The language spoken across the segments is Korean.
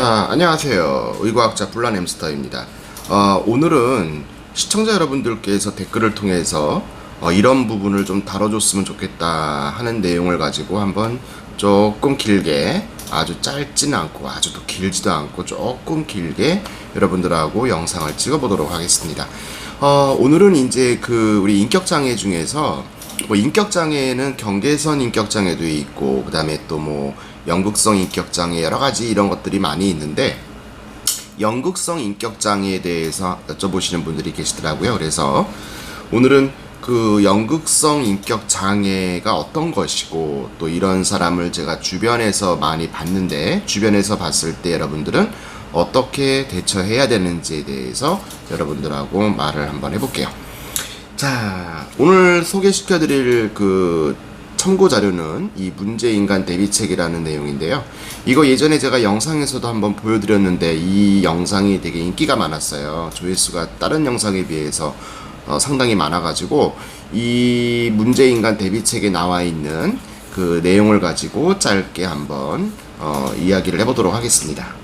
자, 안녕하세요. 의과학자 불란 햄스터입니다. 오늘은 시청자 여러분들께서 댓글을 통해서 이런 부분을 좀 다뤄줬으면 좋겠다 하는 내용을 가지고 한번 조금 길게, 아주 짧지는 않고 아주 또 길지도 않고 조금 길게 여러분들하고 영상을 찍어보도록 하겠습니다. 오늘은 이제 우리 인격장애 중에서 인격장애는 경계선 인격장애도 있고, 그 다음에 또 연극성 인격장애 여러가지 이런 것들이 많이 있는데, 연극성 인격장애에 대해서 여쭤보시는 분들이 계시더라고요. 그래서 오늘은 그 연극성 인격장애가 어떤 것이고, 또 이런 사람을 제가 주변에서 많이 봤는데, 주변에서 봤을 때 여러분들은 어떻게 대처해야 되는지에 대해서 여러분들하고 말을 한번 해볼게요. 자, 오늘 소개시켜드릴 참고 자료는 이 문제인간 대비책이라는 내용인데요. 이거 예전에 제가 영상에서도 한번 보여드렸는데, 이 영상이 되게 인기가 많았어요. 조회수가 다른 영상에 비해서 상당히 많아가지고, 이 문제인간 대비책에 나와 있는 그 내용을 가지고 짧게 한번 이야기를 해보도록 하겠습니다.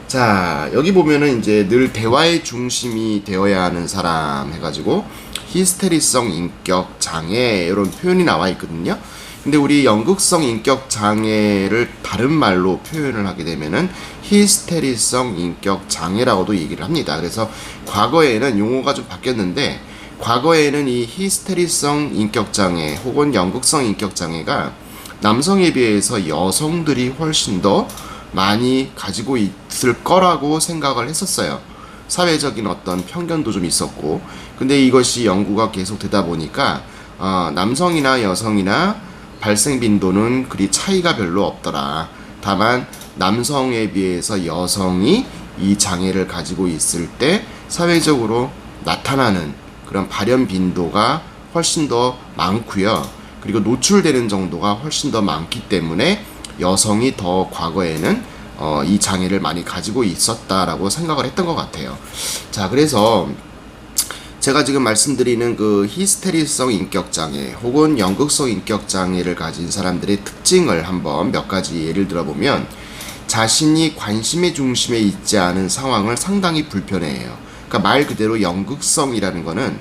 자, 여기 보면은 이제 늘 대화의 중심이 되어야 하는 사람 해가지고 히스테리성 인격 장애 이런 표현이 나와 있거든요. 근데 우리 연극성 인격 장애를 다른 말로 표현을 하게 되면은 히스테리성 인격 장애라고도 얘기를 합니다. 그래서 과거에는 용어가 좀 바뀌었는데, 과거에는 이 히스테리성 인격 장애 혹은 연극성 인격 장애가 남성에 비해서 여성들이 훨씬 더 많이 가지고 있을 거라고 생각을 했었어요. 사회적인 어떤 편견도 좀 있었고, 근데 이것이 연구가 계속 되다 보니까 남성이나 여성이나 발생 빈도는 그리 차이가 별로 없더라. 다만 남성에 비해서 여성이 이 장애를 가지고 있을 때 사회적으로 나타나는 그런 발현 빈도가 훨씬 더 많고요. 그리고 노출되는 정도가 훨씬 더 많기 때문에 여성이 더 과거에는 이 장애를 많이 가지고 있었다라고 생각을 했던 것 같아요. 자, 그래서 제가 지금 말씀드리는 그 히스테리성 인격장애 혹은 연극성 인격장애를 가진 사람들의 특징을 한번 몇 가지 예를 들어보면, 자신이 관심의 중심에 있지 않은 상황을 상당히 불편해해요. 그러니까 말 그대로 연극성이라는 거는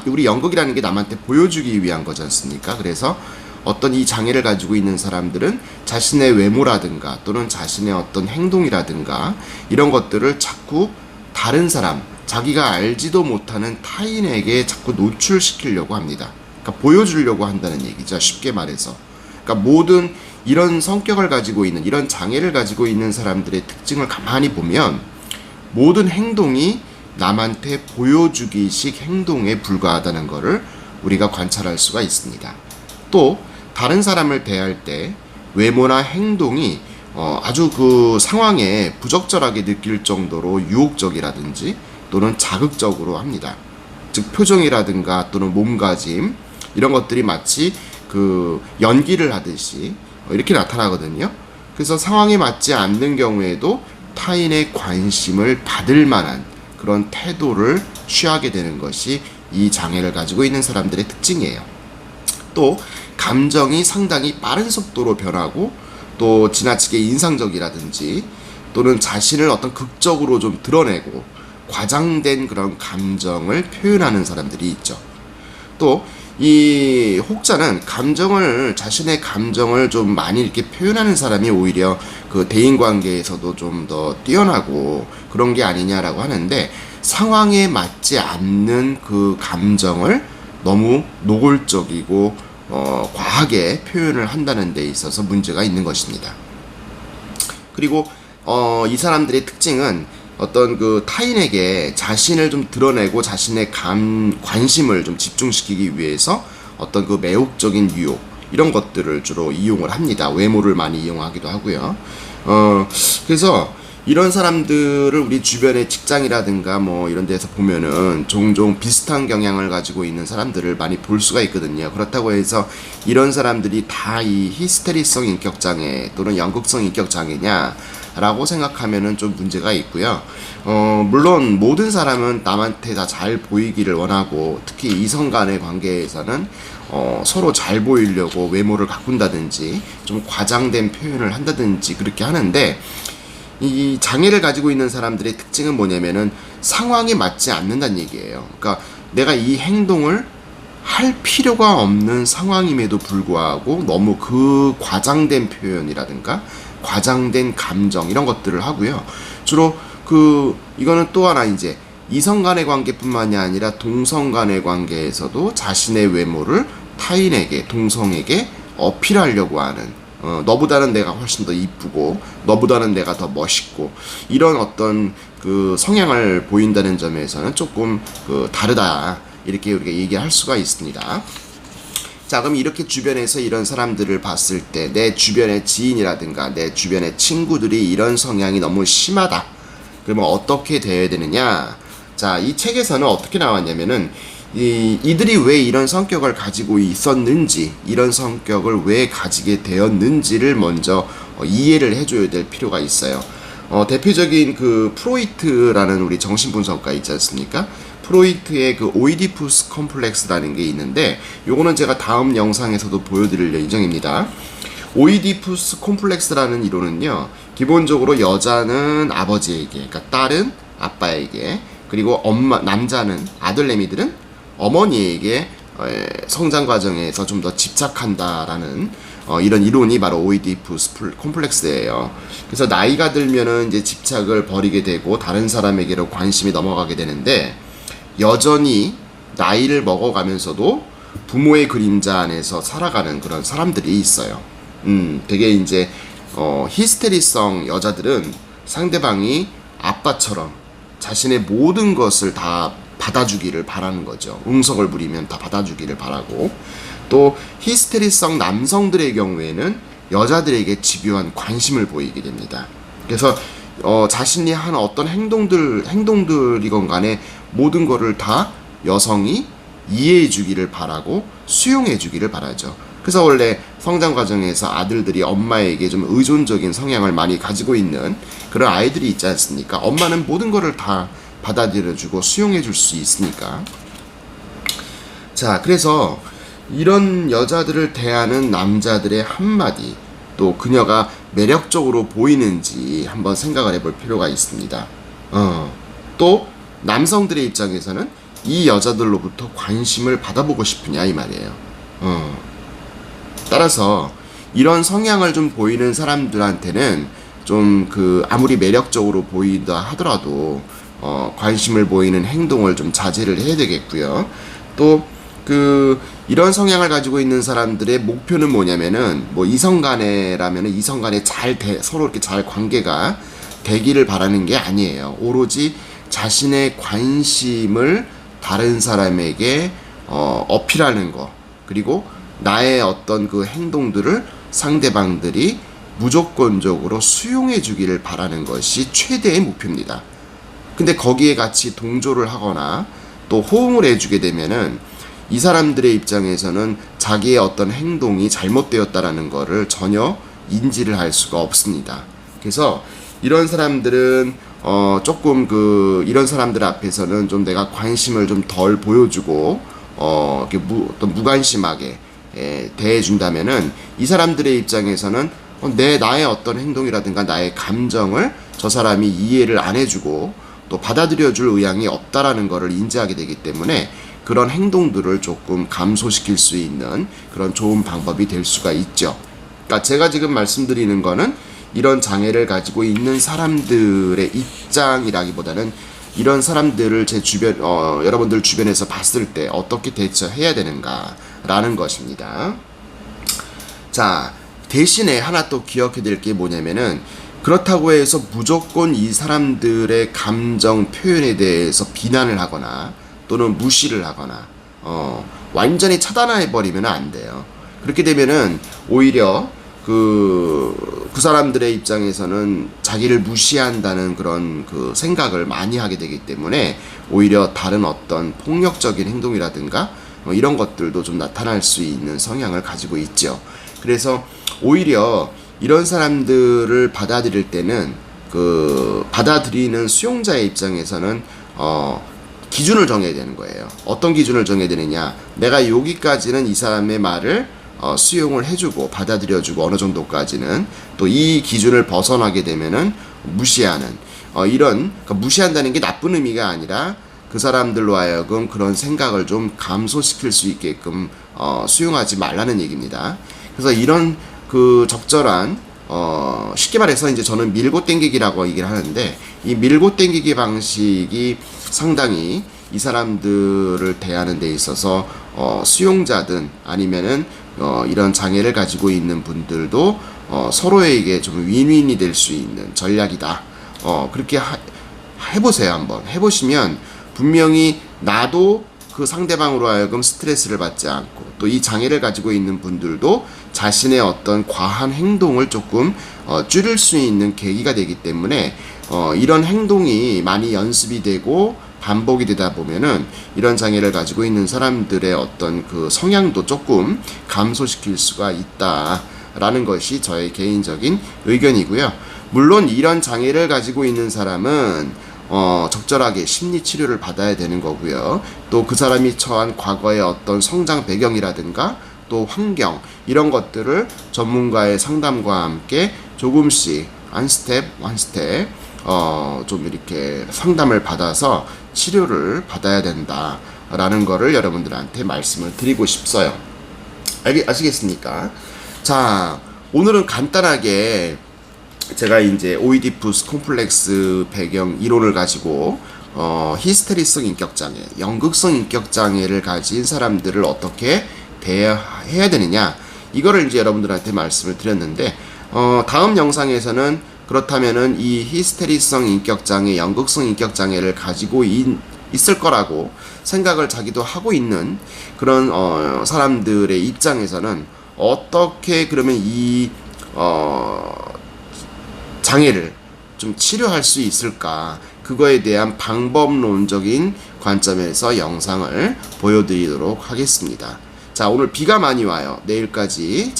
우리 연극이라는 게 남한테 보여주기 위한 거지 않습니까? 그래서 어떤 이 장애를 가지고 있는 사람들은 자신의 외모라든가 또는 자신의 어떤 행동이라든가 이런 것들을 자꾸 다른 사람, 자기가 알지도 못하는 타인에게 자꾸 노출시키려고 합니다. 그러니까 보여주려고 한다는 얘기죠. 쉽게 말해서. 그러니까 모든 이런 성격을 가지고 있는, 이런 장애를 가지고 있는 사람들의 특징을 가만히 보면 모든 행동이 남한테 보여주기식 행동에 불과하다는 것을 우리가 관찰할 수가 있습니다. 또 다른 사람을 대할 때 외모나 행동이 아주 그 상황에 부적절하게 느낄 정도로 유혹적이라든지 또는 자극적으로 합니다. 즉 표정이라든가 또는 몸가짐 이런 것들이 마치 그 연기를 하듯이 이렇게 나타나거든요. 그래서 상황에 맞지 않는 경우에도 타인의 관심을 받을 만한 그런 태도를 취하게 되는 것이 이 장애를 가지고 있는 사람들의 특징이에요. 또 감정이 상당히 빠른 속도로 변하고, 또 지나치게 인상적이라든지 또는 자신을 어떤 극적으로 좀 드러내고 과장된 그런 감정을 표현하는 사람들이 있죠. 또 이 혹자는 자신의 감정을 좀 많이 이렇게 표현하는 사람이 오히려 그 대인관계에서도 좀 더 뛰어나고 그런 게 아니냐라고 하는데, 상황에 맞지 않는 그 감정을 너무 노골적이고 과하게 표현을 한다는 데 있어서 문제가 있는 것입니다. 그리고 이 사람들의 특징은 어떤 그 타인에게 자신을 좀 드러내고 자신의 관심을 좀 집중시키기 위해서 어떤 그 매혹적인 유혹 이런 것들을 주로 이용을 합니다. 외모를 많이 이용하기도 하고요. 그래서 이런 사람들을 우리 주변의 직장이라든가 이런 데서 보면은 종종 비슷한 경향을 가지고 있는 사람들을 많이 볼 수가 있거든요. 그렇다고 해서 이런 사람들이 다 이 히스테리성 인격장애 또는 연극성 인격장애냐 라고 생각하면은 좀 문제가 있고요. 물론 모든 사람은 남한테 다 잘 보이기를 원하고, 특히 이성 간의 관계에서는 서로 잘 보이려고 외모를 가꾼다든지 좀 과장된 표현을 한다든지 그렇게 하는데, 이 장애를 가지고 있는 사람들의 특징은 뭐냐면은 상황에 맞지 않는다는 얘기예요. 그러니까 내가 이 행동을 할 필요가 없는 상황임에도 불구하고 너무 그 과장된 표현이라든가 과장된 감정 이런 것들을 하고요. 주로 이거는 또 하나 이제 이성 간의 관계뿐만이 아니라 동성 간의 관계에서도 자신의 외모를 타인에게, 동성에게 어필하려고 하는, 너보다는 내가 훨씬 더 이쁘고 너보다는 내가 더 멋있고 이런 어떤 그 성향을 보인다는 점에서는 조금 다르다, 이렇게 우리가 얘기할 수가 있습니다. 자, 그럼 이렇게 주변에서 이런 사람들을 봤을 때 내 주변의 지인이라든가 내 주변의 친구들이 이런 성향이 너무 심하다, 그러면 어떻게 돼야 되느냐. 자, 이 책에서는 어떻게 나왔냐면은 이들이 왜 이런 성격을 가지고 있었는지, 이런 성격을 왜 가지게 되었는지를 먼저 이해를 해줘야 될 필요가 있어요. 대표적인 프로이트라는 우리 정신분석가 있지 않습니까? 프로이트의 오이디푸스 컴플렉스라는 게 있는데, 요거는 제가 다음 영상에서도 보여드릴 예정입니다. 오이디푸스 콤플렉스라는 이론은요, 기본적으로 여자는 아버지에게, 그러니까 딸은 아빠에게, 그리고 남자는, 아들내미들은 어머니에게 성장 과정에서 좀 더 집착한다라는 이런 이론이 바로 오이디푸스 콤플렉스예요. 그래서 나이가 들면은 이제 집착을 버리게 되고 다른 사람에게로 관심이 넘어가게 되는데, 여전히 나이를 먹어가면서도 부모의 그림자 안에서 살아가는 그런 사람들이 있어요. 되게 이제 히스테리성 여자들은 상대방이 아빠처럼 자신의 모든 것을 다 받아주기를 바라는 거죠. 응석을 부리면 다 받아주기를 바라고, 또 히스테리성 남성들의 경우에는 여자들에게 집요한 관심을 보이게 됩니다. 그래서 자신이 한 어떤 행동들이건 간에 모든 거를 다 여성이 이해해 주기를 바라고 수용해 주기를 바라죠. 그래서 원래 성장 과정에서 아들들이 엄마에게 좀 의존적인 성향을 많이 가지고 있는 그런 아이들이 있지 않습니까? 엄마는 모든 거를 다 받아들여주고 수용해 줄 수 있으니까. 자, 그래서 이런 여자들을 대하는 남자들의 한마디, 또 그녀가 매력적으로 보이는지 한번 생각을 해볼 필요가 있습니다. 또 남성들의 입장에서는 이 여자들로부터 관심을 받아보고 싶으냐 이 말이에요. 따라서 이런 성향을 좀 보이는 사람들한테는 좀 아무리 매력적으로 보인다 하더라도 관심을 보이는 행동을 좀 자제를 해야 되겠고요. 또 이런 성향을 가지고 있는 사람들의 목표는 뭐냐면은, 뭐 이성 간에라면은 이성 간에 서로 이렇게 잘 관계가 되기를 바라는 게 아니에요. 오로지 자신의 관심을 다른 사람에게 어필하는 거, 그리고 나의 어떤 행동들을 상대방들이 무조건적으로 수용해 주기를 바라는 것이 최대의 목표입니다. 근데 거기에 같이 동조를 하거나 또 호응을 해주게 되면은 이 사람들의 입장에서는 자기의 어떤 행동이 잘못되었다라는 거를 전혀 인지를 할 수가 없습니다. 그래서 이런 사람들은 조금 이런 사람들 앞에서는 좀 내가 관심을 좀 덜 보여주고 이렇게 무관심하게 대해준다면은 이 사람들의 입장에서는 나의 어떤 행동이라든가 나의 감정을 저 사람이 이해를 안 해주고 또 받아들여줄 의향이 없다라는 것을 인지하게 되기 때문에 그런 행동들을 조금 감소시킬 수 있는 그런 좋은 방법이 될 수가 있죠. 그러니까 제가 지금 말씀드리는 거는 이런 장애를 가지고 있는 사람들의 입장이라기보다는 이런 사람들을 제 주변, 여러분들 주변에서 봤을 때 어떻게 대처해야 되는가라는 것입니다. 자, 대신에 하나 또 기억해야 될 게 뭐냐면은, 그렇다고 해서 무조건 이 사람들의 감정 표현에 대해서 비난을 하거나 또는 무시를 하거나 완전히 차단해버리면 안 돼요. 그렇게 되면은 오히려 그 사람들의 입장에서는 자기를 무시한다는 그런 생각을 많이 하게 되기 때문에 오히려 다른 어떤 폭력적인 행동이라든가 이런 것들도 좀 나타날 수 있는 성향을 가지고 있죠. 그래서 오히려 이런 사람들을 받아들일 때는 받아들이는 수용자의 입장에서는 기준을 정해야 되는 거예요. 어떤 기준을 정해야 되느냐? 내가 여기까지는 이 사람의 말을 수용을 해주고 받아들여주고 어느 정도까지는 또 이 기준을 벗어나게 되면은 무시하는 이런 그러니까 무시한다는 게 나쁜 의미가 아니라 그 사람들로 하여금 그런 생각을 좀 감소시킬 수 있게끔 수용하지 말라는 얘기입니다. 그래서 이런 그 적절한 쉽게 말해서 이제 저는 밀고 땡기기라고 얘기를 하는데 이 밀고 땡기기 방식이 상당히 이 사람들을 대하는 데 있어서 수용자든 아니면은 이런 장애를 가지고 있는 분들도 서로에게 좀 윈윈이 될 수 있는 전략이다. 그렇게 해보세요. 한번 해보시면 분명히 나도 그 상대방으로 하여금 스트레스를 받지 않고 또 이 장애를 가지고 있는 분들도 자신의 어떤 과한 행동을 조금 줄일 수 있는 계기가 되기 때문에 이런 행동이 많이 연습이 되고 반복이 되다 보면은 이런 장애를 가지고 있는 사람들의 어떤 그 성향도 조금 감소시킬 수가 있다라는 것이 저의 개인적인 의견이고요. 물론 이런 장애를 가지고 있는 사람은 적절하게 심리 치료를 받아야 되는 거고요. 또 그 사람이 처한 과거의 어떤 성장 배경이라든가 또 환경 이런 것들을 전문가의 상담과 함께 조금씩 한 스텝 좀 이렇게 상담을 받아서 치료를 받아야 된다라는 거를 여러분들한테 말씀을 드리고 싶어요. 아시겠습니까? 자, 오늘은 간단하게 제가 이제 오이디푸스 콤플렉스 배경 이론을 가지고 히스테리성 인격장애, 연극성 인격장애를 가진 사람들을 어떻게 대해야 되느냐 이거를 이제 여러분들한테 말씀을 드렸는데 다음 영상에서는 그렇다면은 이 히스테리성 인격장애, 연극성 인격장애를 가지고 있을 거라고 생각을 자기도 하고 있는 그런 사람들의 입장에서는 어떻게 그러면 이 장애를 좀 치료할 수 있을까 그거에 대한 방법론적인 관점에서 영상을 보여드리도록 하겠습니다. 자, 오늘 비가 많이 와요. 내일까지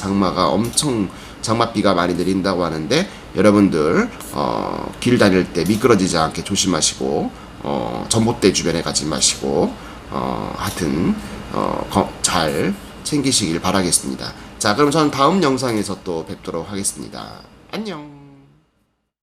장맛비가 많이 내린다고 하는데 여러분들 길 다닐 때 미끄러지지 않게 조심하시고 전봇대 주변에 가지 마시고 하여튼 잘 챙기시길 바라겠습니다. 자, 그럼 저는 다음 영상에서 또 뵙도록 하겠습니다. 안녕.